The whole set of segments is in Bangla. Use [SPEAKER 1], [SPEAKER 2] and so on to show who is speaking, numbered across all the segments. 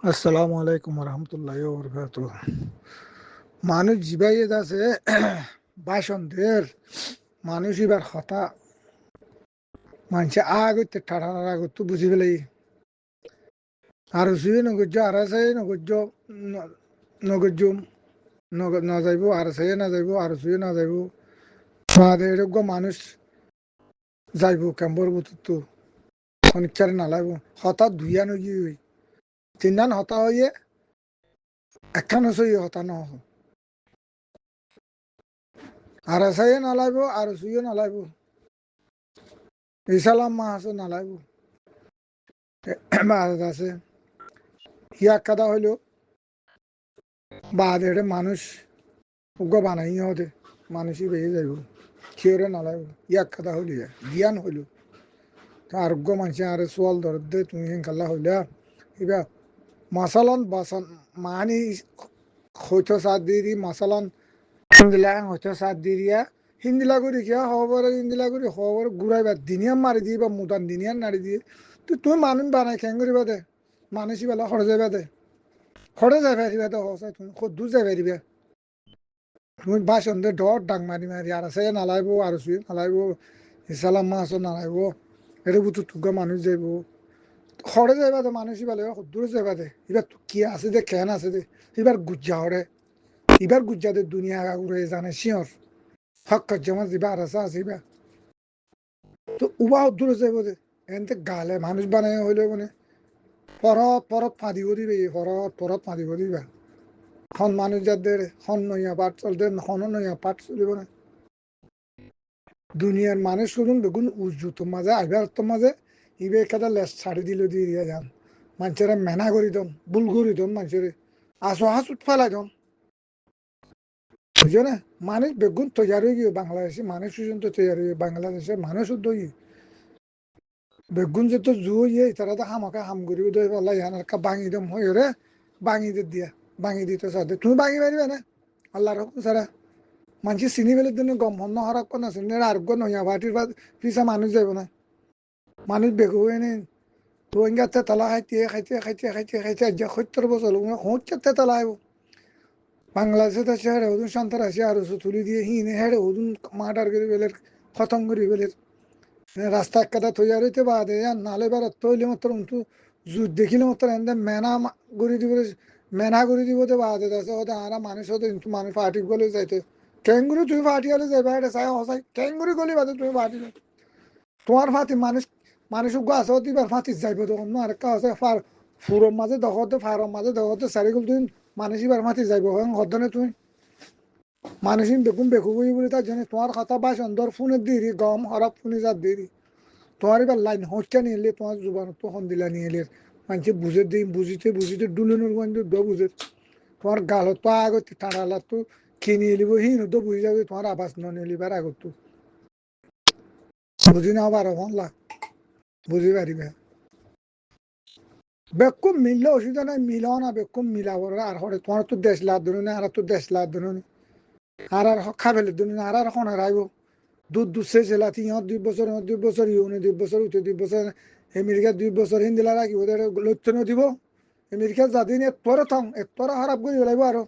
[SPEAKER 1] আসসালামু আলাইকুম রহমতুল্লাহ বরকাত। মানুষ জিবাই আছে বাসন্তের মানুষ এবার হতা মানুষে আগতে ঠাড়ার আগত বুঝি পেলাই আর সুই নগর্য আর সাই নগর্য নগর্য না যাইব আর সাই না যাইব আর সুই না যাইব এরকম মানুষ যাইব কেম্বর বুতুত অনিচ্ছারে নালাইব হঠাৎ ধুইয়া নগি তিনান হতা হইয়ে একখান সই হতা ন আর সাই নালাইব আর সুইও নালাইব ইসালাম মাহাসো নালাইব বাদ আছে ইয়াক কাদা হইল বাদ এটা মানুষ উগ্র বানাই হতে মানুষই বেয়ে যাইব খেয়ে নালাইব ইয়াক কাদা হইল জ্ঞান হইল আরোগ্য মানুষ আর সোয়াল ধর দে তুমি হেঙ্কাল্লা হইলা এবার মাসালান বাসান মানি হইতো সাত দিয়ে মাসালান হিন্দিলা হইতো সাত দিয়ে হিন্দিলা করি কিয়া খবর হিন্দিলা করি খবর ঘুরাইবা দিনিয়াম মারি দিয়ে বা মুদান দিনিয়ান নাড়ি দিয়ে তো তুমি মানুষ বানাই খেং করিবা দে মানুষই বেলা খরচ যাইবা দে খড়ে যাই পারিবা তো হসাই তুমি খদ্দু যাই পারিবা তুমি বাসন দে ডর ডাং মারি মারি আর আছে নালাইব আর শুয়ে নালাইব ইসালাম মাছও নালাইব এটা বুতো তুগা মানুষ যাইব খড়ে যাইবা দে মানুষই বেলা খদ্দুরে যাইবা দে এবার কি আছে দে কেন আছে দে এবার গুজ্জা হরে এবার গুজ্জা দে দুনিয়া আগুরে জানে শিয়র হক জমা দিবা আর আছে এবার তো উবা দূরে যাইব দে এনতে গালে মানুষ বানাই হইলে মানে পরত পরত ফাঁদি করিবে পরত পরত ফাঁদি করিবা খন মানুষ যাদের খন নইয়া পাঠ চলতে খন নইয়া পাঠ চলিব না দুনিয়ার মানুষ শুনুন দেখুন উজুত মাঝে আইবার তো মাঝে ইবে একটা লেস ছাড়ি দিল দিয়ে দিয়া যান মানুষের মেনা করি দন ভুল করি দন মানুষের আসো হাসুট ফেলাই দন বুঝছো না মানুষ বেগুন তৈরি হয়ে গিয়ে বাংলাদেশে মানুষ পর্যন্ত তৈরি হয়ে বাংলাদেশের মানুষ দই বেগুন যে তো জুয়ে তারা তো হামাকা হাম করি দই বলা ইয়ান ভাঙি দম হয়ে রে ভাঙি দিয়া ভাঙি দিতে সাথে তুমি ভাঙি পারিবে না আল্লাহর হুকুম ছাড়া মানুষ চিনি পেলে দিন গম হন্য হরাক কোন আছে আরোগ্য নইয়া ভাটির পিছা মানুষ যাব না মানুষ বেগু এনে রোহিঙ্গাতে তালা খাইতে খাইতে খাইতে খাইতে খাইতে আজ 70 বছর হচ্ছে তালা আইব বাংলাদেশে তো হেড়ে ওদিন সন্তান আসে আর তুলি দিয়ে হিনে হেড়ে ওদিন মার্ডার করে বেলের খতম করে বেলের রাস্তা একটা তৈরি হইতে বাদে নালে বার তৈলে মাত্র উন্তু জুত দেখিলে মাত্র এনে মেনা গড়ি দিব মেনা গড়ি দিব তো বাদে আছে ওদের আরা মানুষ হতে কিন্তু মানুষ পার্টি গলে যাইতে ক্যাঙ্গুরি তুমি পার্টি হলে যাইবা এটা চাই হসাই ক্যাঙ্গুরি গলি বাদে তুমি পার্টি তোমার ফাতি মানুষ মানুষ গাছ দিবার ফাতি যাইব তখন না আরেকটা আছে ফুরোর মাঝে দখতে ফারর মাঝে দখতে চারিগুল তুমি মানুষ এবার ফাতি যাইব হদনে তুমি মানুষ বেকুম বেকু বলে তার জন্য তোমার কথা বাসন ধর ফোনের দিরি গম হরফ ফোনে যার দিরি তোমার এবার লাইন হচ্ছে নিয়ে এলে তোমার জুবান তখন দিলা নিয়ে এলে মানুষ বুঝে দিই বুঝিতে বুঝিতে ডুলুনুর গঞ্জ দ বুঝে তোমার গালত তো আগত ঠাড়ালা তো কিনে এলিব হিন তো বুঝে যাবে তোমার আবাস নিলিবার আগত তো বুঝি না বারো লাখ বুঝি পারিবে বেকুম মিললে অসুবিধা নাই মিলাও না বেকুম মিলাব আর হরে তোমার তো দেশ লাভ ধরুন আর তো দেশ লাভ ধরুন আর খাবেলে ধরুন আর এখন হারাইব দুধ দুধছে জেলা 2 বছর 2 বছর ইউনি 2 বছর উঠে 2 বছর আমেরিকা 2 বছর হিন্দিলা রাখিব লক্ষ্য দিব আমেরিকা যাদিন এতরে খারাপ করে লাগব আরো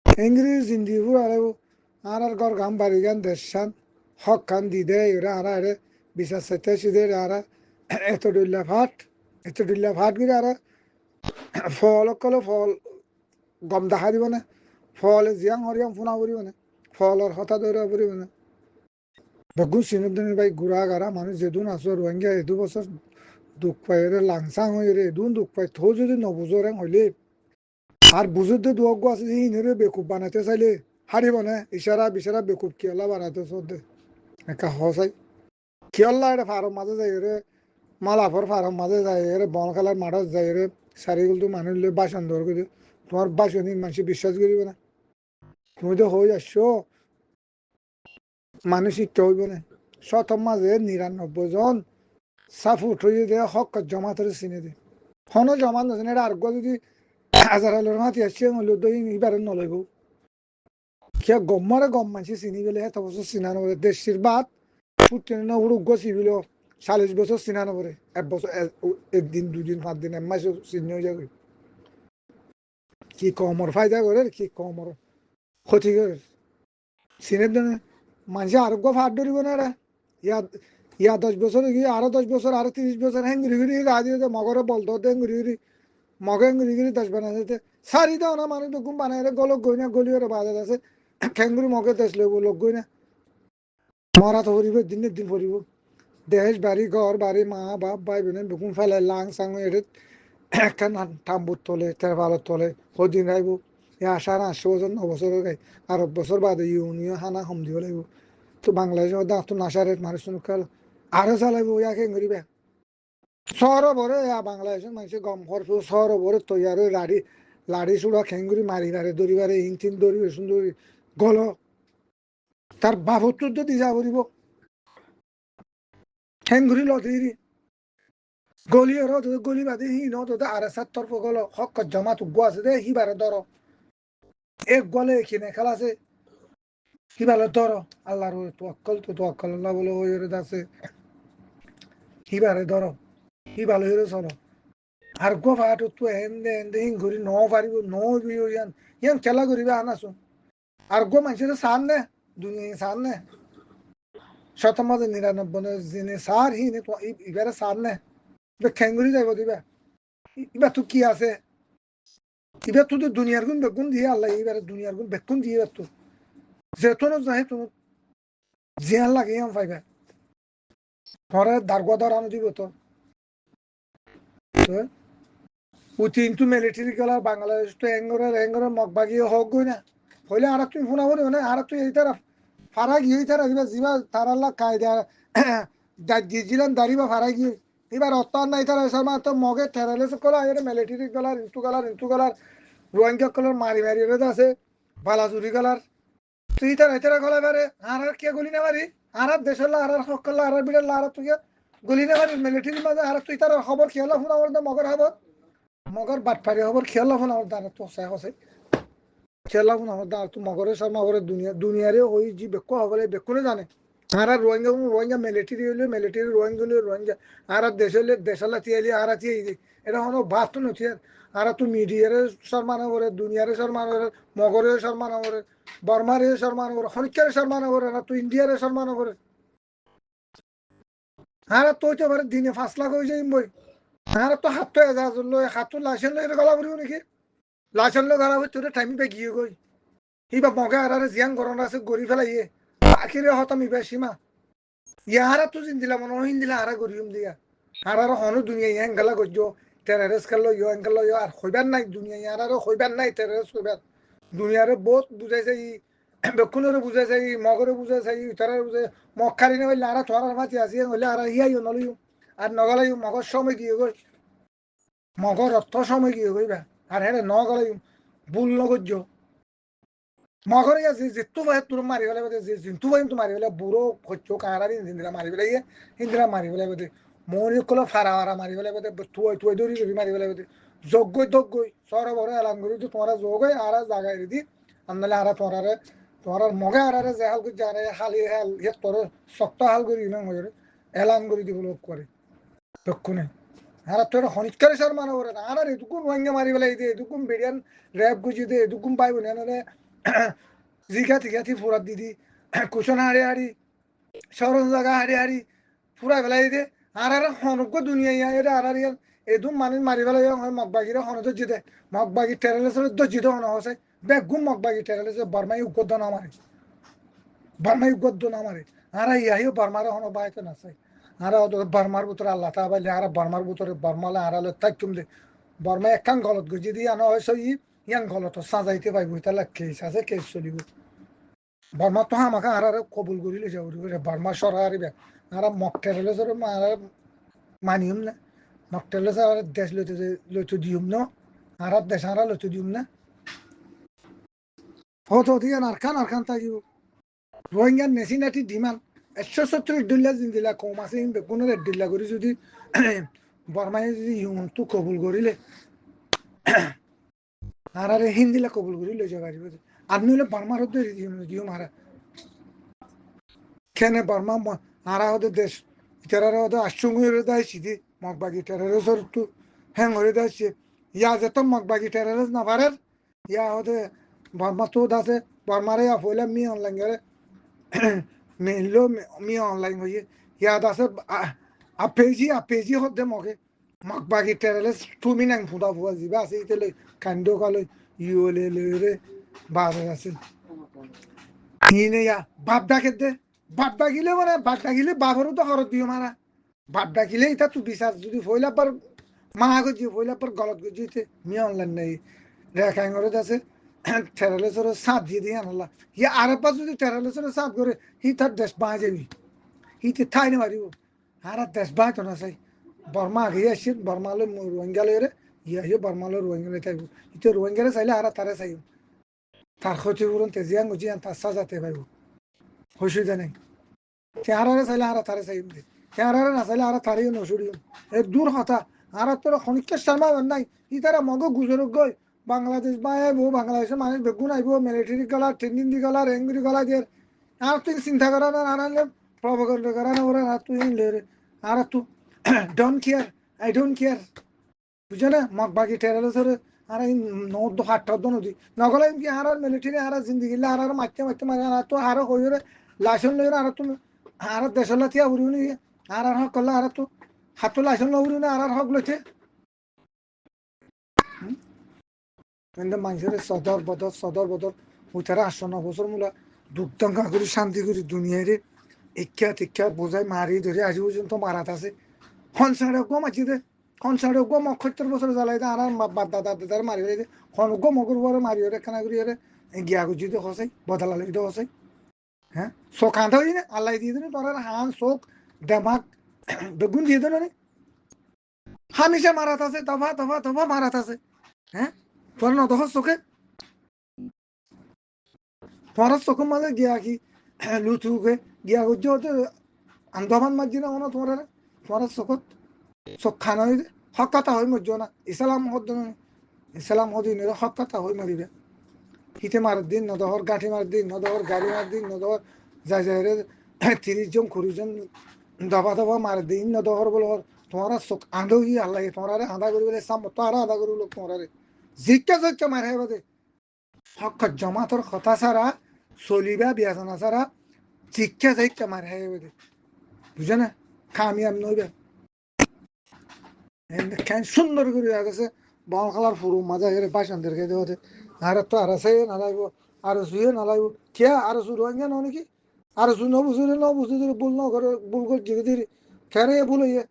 [SPEAKER 1] ইংরেজি হিন্দি হারাইব আর ঘর গাম বাড়ি গান দেশ খান হক খান দি দে এরা আর আরে বিচার চাইতে সিদে আর এত ডুল্লা ভাত করে আর ফল কলে ফল গম দেখা দিব না ফল জিয়াং হরিয়াং ফোনা করিব না ফলর হতা দৌড়া পড়িব না বেগুন সিনুদ্দিনের ভাই ঘুরা গারা মানুষ যেদুন আসো রোহিঙ্গা 2 বছর দুঃখ পাই রে লাংসাং হয়ে রে এদুন দুঃখ পাই থো যদি নবুজোরেং হইলে আর বুঝুতে দুয়জ্ঞ আছে যে ইনেরে বেকুব বানাইতে চাইলে হারিব না ইশারা বিশারা বেকুব কিয়লা বানাইতে চলতে একা হসাই কিয়ল্লা এটা ফার্ম মাঝে যাই রে মালাফর ফার্ম মাঝে যাই রে বল খেলার মাঠত যাই রে চারিগুলো মানুষ বাসন ধর করে তোমার বাসন মানুষ বিশ্বাস করিব না তুমি তো হয়ে আসছো মানুষ শিখতে হইব না শতম মাঝে 99 জন সাফুট হয়ে দেয় হক জমা করে চিনে দে হন জমা নচেন এটা আরোগ্য যদি হাজার হাজার মাতি আসছে এবারে নলইব কিয় গমরে গম মানসি চিনি গেলে এত বছর চিনা নপরে দেশির বাদ ফুটতে উগ্র চিবিল 40 বছর চিনা নপরে 1 বছর 1 দিন 2 দিন 5 দিন 1 মাস চিনি হয়ে যাবে কি কমর ফায়দা করে কি কমর ক্ষতি করে চীনের জন্য মানুষের আরোগ্য ফাট ধরিব না রে ইয়া ইয়া 10 বছর গিয়ে আরো 10 বছর আরো 30 বছর হ্যাঁ ঘুরি ঘুরি রাজি হতে মগরে বলতো ঘুরি ঘুরি মগে ঘুরি ঘুরি 10 বানাতে সারি দাও না মানুষ ঘুম বানাই রে গলক গই না গলিওর বাজার আছে খেঙ্গুরি মগে দেশ লইব লোক গই না মরা তো পড়িব দিনের দিন পড়িব দেশ বাড়ি ঘর বাড়ি মা বাপ ভাই বোন বুকুম ফেলে লাং সাং এটা একখান টাম্বুর তলে তেরপালের তলে সদিন রাইব এ আশা 800 বছর 9 বছর গাই আর 1 বছর বাদে ইউনিও হানা হম দিব লাগব তো বাংলাদেশের দাঁত তো নাসারের মানুষ কাল আরো চালাইব ইয়াকে করিবে শহর ভরে বাংলাদেশের মানুষের গম খরচ শহর ভরে তৈয়ার লাড়ি লাড়ি চূড়া খেঙ্গুরি মারিবারে দড়িবারে ইঞ্চিন দড়ি সুন্দরী গল তার বাবদ তো দিশা করিব খেঙ্গুরি লদিরি গলি আর গলি বাদে হি ন তো আর সাত তরফ গল হক জমা তো গোয়াছে দে হিবারে ধরো এক গলে এখানে খেলাছে হিবারে ধরো আল্লাহর তো অক্কল আল্লাহ বলে ওই আছে হিবারে ধরো হিবালে হইরে চলো আর গো ফাটো তো এন্দে এন্দে হিং ঘুরি ন পারিব ন বিও ইয়ান ইয়ান খেলা করিবে আনাছো আর গো মানুষের সার নে দুনিয়া সার নে 99 জিনে সার হি নে তো ইবারে সার নে খেঙ্গুরি যাইব দিবা ইবা তো কি আছে এবার তো দুনিয়ার গুণ বেগুন দিয়ে আল্লাহ এবারে দুনিয়ার গুণ বেগুন দিয়ে এবার তো যেতনো যাহে তো জিয়ান লাগে আম পাইবে ধরে দারগা ধরানো দিব তো ও কিন্তু মিলিটারি গেলা বাংলাদেশ তো এঙ্গরে মগবাগি হোক গই না হইলে আর তুমি শোনা বলি না আর তুই এই তারা ফারা গিয়ে তারা দিবা যিবা তারাল্লা কায়দা দিয়েছিলেন দাঁড়িবা ফারা গিয়ে এবার অত্যার নাই তারা এসব তো মগে ঠেরালে কলা এর মিলিটারি গলার ইন্তু গলার রোহিঙ্গা কলার মারি মারি আছে বালাজুরি গলার তুই তার এতারা গলা বারে আর কে গুলি না মারি আর দেশের আর হক করলা আর বিড়াল আর তুই গুলি না মারি মিলিটারি মাঝে আর তুই তার খবর খেয়াল ফোন আমার মগর খবর মগর বাটপারি খবর খেয়াল ফোন আমার দ্বারা তো সে হসে খেয়াল ফোন আমার দ্বারা তো মগরের সব মগরের দুনিয়ারে ওই জি বেক্কো হবলে বেক্কনে জানে আর রোহিঙ্গা রোহিঙ্গা মিলিটারি হইলে মিলিটারি রোহিঙ্গা হইলে রোহিঙ্গা আর দেশ হইলে দেশালা তিয়ালি আর তিয়াই এটা হলো বাস তো নথি আর তো মিডিয়ারে সম্মান করে দুনিয়ারে সম্মান করে মগরে সম্মান করে বর্মারে সম্মান করে হরিকারে সম্মান করে না তো ইন্ডিয়ারে সম্মান করে আর তো হইতে পারে দিনে 5 লাখ হয়ে যাই বই আর তো হাত তো এজাজ লই হাত তো লাইসেন্স লই গলা পড়িব নাকি লাইসেন্স লই গলা তোরে টাইম পে গিয়ে গই এইবা মগে আর জিয়ান গরম আছে গড়ি ফেলাইয়ে আখিরে হতাম ইবা সীমা ইয়ারা তো জিন্দিলা মনে হয় দিলা আর গরিম দিয়া আর হনু দুনিয়া ইয়ান গলা গজ্জো টেরারিস্ট কালো ইয়ো এঙ্গেল ইয়ো আর হইবার নাই দুনিয়া ইয়ার আর হইবার নাই টেরারিস্ট হইবার দুনিয়ারে বহুত বুঝাইছে ই বেকুনরে বুঝাইছে ই মগরে বুঝাইছে ই ইতারে বুঝাই মগ খালি না হইলে আর থরার মাতি আসি হইলে আর ইয়াইও নলিও আর নগলাইও মগর সময় গিয়ে গই মগর অর্থ সময় গিয়ে গইবা আর হেরে নগলাইও ভুল নগজ্জো মগর ইয়া জিতু ভাই তোর মারি ফেলে বোধ জিতু ভাই তো মারি ফেলে বুড়ো হচ্ছো কাহারি হিন্দিরা মারি ফেলে ইয়ে হিন্দিরা মারি ফেলে বোধ মনি কলো ফারা ফারা মারি ফেলে বোধ তুই তুই দৌড়ি দৌড়ি মারি ফেলে বোধ যোগ্যই সর বড় এলান করি তো তোমার যোগই আর জায়গায় দি আনলে আর তোমার মগে আর যে হাল করে জানে হালি হাল ইয়ে তোর শক্ত হাল করি না মজুরে এলান করে দিব লোক করে দক্ষিণে আর তোর হনিকারে সর মানো করে না আর এটুকুন রোহিঙ্গা মারি ফেলে দিয়ে এটুকুন বেরিয়ান র্যাব গুজি দিয়ে এটুকুন পাইব না জিগা থিগাথি ফুরাত দিদি কুশন হাড়ি হাড়ি সরস জায়গা হাড়ি হাড়ি ফুরাই ফেলাই দে আর হনজ্ঞ দুনিয়া ইয়া এটা আর ইয়ার এদুম মানুষ মারি ফেলাই হয় মগবাগিরে হনজ জিদে মগবাগি টেরালেসের জিদে হন হসে বেগুম মগবাগি টেরালেসে বর্মাই উগ্গদ্দ না মারে বর্মাই উগ্গদ্দ না মারে আর ইয়াহিও বর্মারে হন বাইতে না চাই আর বর্মার ভিতরে আল্লাহ তা বাইলে আর বর্মার ভিতরে বর্মালে আর তাই তুমি দে বর্মা একখান গলত গজি দিয়ে আনা হয়েছে ইয়ান গলত সাজাইতে পাইব তাহলে কেস আছে কেস চলিব বর্মা তো আমাকে আর কবুল করি লেছে বর্মা সরকারি আর মকটেলে মানিম না মকটেলে আর দেশ লইতে দিম না আর দেশ আর লইতে দিম না হত দিয়ে আর খান থাকিব রোহিঙ্গার নেশিনাটি ডিমান্ড 170 ডলার জিন্দিলা কম আছে বেগুনের 1 ডলার করে যদি বর্মায় যদি হিউমনটো কবুল করিলে আর হিন্দিলা কবুল করি লই যাবার আর নইলে বর্মার হতে দিও মারা কেন বর্মা আরা হতে দেশ ইতারা হতে আশ্রম হয়ে দাইছি দি মগবাগি টেরারিস্ট তো হ্যাং হয়ে দাইছে ইয়া যেত মগবাগি টেরারিস্ট না পারে ইয়া হতে বর্মা তো দাসে বর্মারে ইয়া ফইলা মি অনলাইন করে মেলো মি অনলাইন হয়ে ইয়া দাসে আপেজি হতে মকে মকবাগি টেরালে তুমি নাং ফুটা ফুয়া জিবা আছে ইতেলে কান্দ কালো ইউলে লে বারে আছে হিনে ইয়া বাপ ডাকে দে বাপ ডাকিলে মানে বাপ ডাকিলে বাপরও তো হরত দিও মারা বাপ ডাকিলে এটা তুই বিচার যদি ফইলা পর মা গজি ফইলা পর গলত গজিতে মি অনলাইন নাই রেখাই করে আছে টেরালেসর সাথ দিয়ে দিয়ে আনলা ইয়া আরে পাশ যদি টেরালেসর সাথ করে হি তার দেশ বাঁ যাবি হি ঠাই না মারিব আর দেশ বাঁ তো না চাই বর্মা আগে আসছে বর্মালে রোহিঙ্গালে ইয়া ইয়ে বর্মালে রোহিঙ্গালে থাকব ইতো রোহিঙ্গালে চাইলে আর তারে চাইব তার ক্ষতিপূরণ তেজিয়ান গুজিয়ান তার সাজাতে পাইব অসুবিধা নেই চেহারারে চাইলে আর তারে চাইব দে চেহারারে না চাইলে আর তারেও নসুরিও এ দূর হতা আর তোর খনিকের শর্মা নাই ই তারা মগ গুজরক গই বাংলাদেশ বা আইব বাংলাদেশের মানুষ বেগুন আইব মিলিটারি গলা ট্রেনিং দি গলা রেঙ্গুরি গলা দিয়ে আর তুই চিন্তা করা না আর প্রভাকাণ্ড করা না ওরা আর তুই আর তুই don't care I don't care বুঝছো না মগ বাকি টেরালে ধরে আর এই নদ হাটটা নদী নগলে কি আর মিলিটারি আর জিন্দিগি আর মারতে মারতে মারে আর তো আর হইরে লাইসেন্স লইরে আর তুমি আর দেশের লাথিয়া উড়িও নি আর হক করলে আর তো হাত লাইসেন্স লউরি না আর হক লইছে কিন্তু মানুষের সদর বদর উঠারে ৮-৯ বছর মূলা দুঃখদঙ্গা করি শান্তি করি দুনিয়ারে ইচ্ছা টিক্ষা বোঝাই মারি ধরে আজ পর্যন্ত মারাত আছে খনসাড়ে গো মাছি দে খনসাড়ে গো ৭০ বছর জ্বালাই দে আর বাপ দাদা দাদার মারি দে খন গো মগর বরে মারি ওরে খানা করি ওরে গিয়া গুজি তো হসাই বদলালি তো হসাই হ্যাঁ চোখ আঁধা হই না আল্লাহ দিয়ে দিন তোর হান চোখ দেমাক বেগুন দিয়ে দেন হামিশা মারাত আছে দফা দফা দফা মারাত আছে হ্যাঁ তোর নদহ চোখে তোমার চোখের মাঝে গিয়া কি লুথুকে গিয়া গুজি হতে আন্দোলন মাঝি না মনে তোমার চোখত চোখ খানা হয়ে হক কথা হই মরজ না ইসলাম হদিন হক কথা হই মারিবে হিতে মারার দিন নদহর গাঁঠি মার দিন নদহর গাড়ি মার দিন নদহর যাই যাই ৩০ জন ২০ জন দফা দফা মার দিন নদহর বল তোমার চোখ আঁধো ই আল্লাহ তোমার আধা করি বলে সাম তো আর আধা করি লোক তোমার জিজ্ঞা জিজ্ঞা মারে বাদে হক জমাতর কথা ছাড়া চলিবা বিয়াজনা ছাড়া জিজ্ঞা জিজ্ঞা মারে বাদে বুঝে না কামিয়াব নইবে সুন্দর করে গেছে বল খেলার ফুরু মাজা হেরে বাসনদের খেতে হতে আর তো আর আছে না লাগব আর শুয়ে না লাগব কে আর শুরু হয় না নাকি আর শু ন বুঝে ভুল ন করে ভুল করে জিগে দিই খেরে ভুল হইয়ে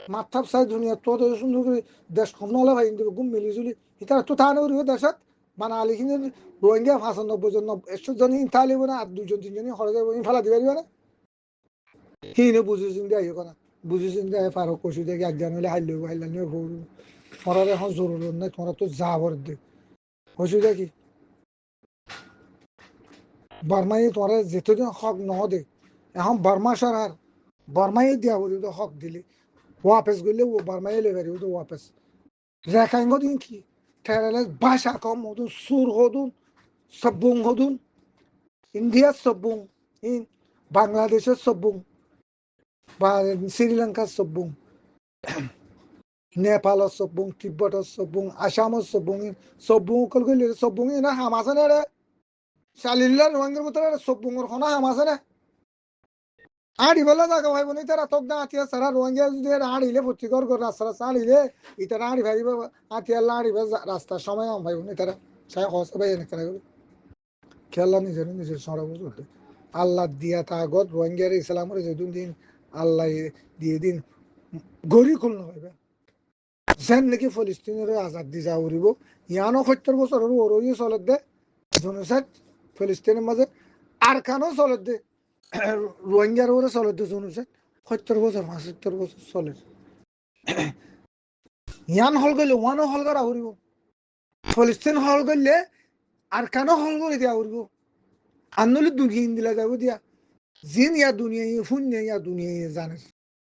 [SPEAKER 1] মাথাপ চাই দুনিয়া তো সুন্দর করে দেশ কম নলে ভাই কিন্তু গুম মিলি জুলি এটা তো তা নকরি দেশত মানে আলিখিনের রোহিঙ্গা ৯৫ জন ১০০ জন ইতালিব না আর ২ জন ৩ জনই হরে যাবো ফেলা দিবে না হিনে বুঝে চিন্তা আইও করা বুঝে চিন্তা পারো কষু দেখে একজন হলে হাইলানি ভরু তোরা এখন জরুরি নাই তোরা তো যা ভর দে কষু দেখি বর্মাই তোরা যেতদিন হক ন দে এখন বর্মা সরকার বর্মাই দিয়া বলি তো হক দিলে ওয়াপেস গেলে ও বর্মাই লেবারি তো ওয়াপেস রেখাইঙ্গ দিন কি ঠেরালে ভাষা কম হদুন সুর হদুন সব্বুং হদুন ইন্ডিয়ার সব্বুং ইন বাংলাদেশের সব্বুং বা শ্রীলঙ্কার সব্বুং নেপালৰ চবুং তিব্বতৰ চবুং আসামৰ চবুং চবুং অকল গ'লে চবুং না হাম আছে নে ৰে চালিলা রোহিঙ্গার ভিতরে চবুঙর খনা হাম আছে না আড়ি বেলা জায়গা ভাই বোন তারা তোক না আতিয়া সারা রোহিঙ্গা যদি আড়িলে ভর্তিকর করে রাস্তা আড়িলে ইতারা আড়ি ভাই আতিয়া আড়ি রাস্তার সময় আম ভাই বোন তারা সাই হস ভাই এনে তারা খেলা নিজের সরব চলতে আল্লাহ দিয়া তাগত রোহিঙ্গার ইসলামের যেদিন দিন আল্লাহ দিয়ে দিন গড়ি খুলনা হইবে যেন নাকি ফলিস্তিনের আজাদ দি যা উড়িব ইয়ানো ৭০ বছর ওরই চলত দে জনসাইড ফলিস্তিনের মাঝে আর কানো চলত দে রোহিঙ্গার ওরে চলত দে জনসাইড ৭০ বছর ৭৫ বছর চলে ইয়ান হল গেলে ওয়ানো হল করা উড়িব ফলিস্তিন হল গেলে আর কানো হল করে দিয়া উড়িব আন্দোলন দুনিয়া দিলা যাব দিয়া জিন ইয়া দুনিয়া শূন্য ইয়া দুনিয়া জানে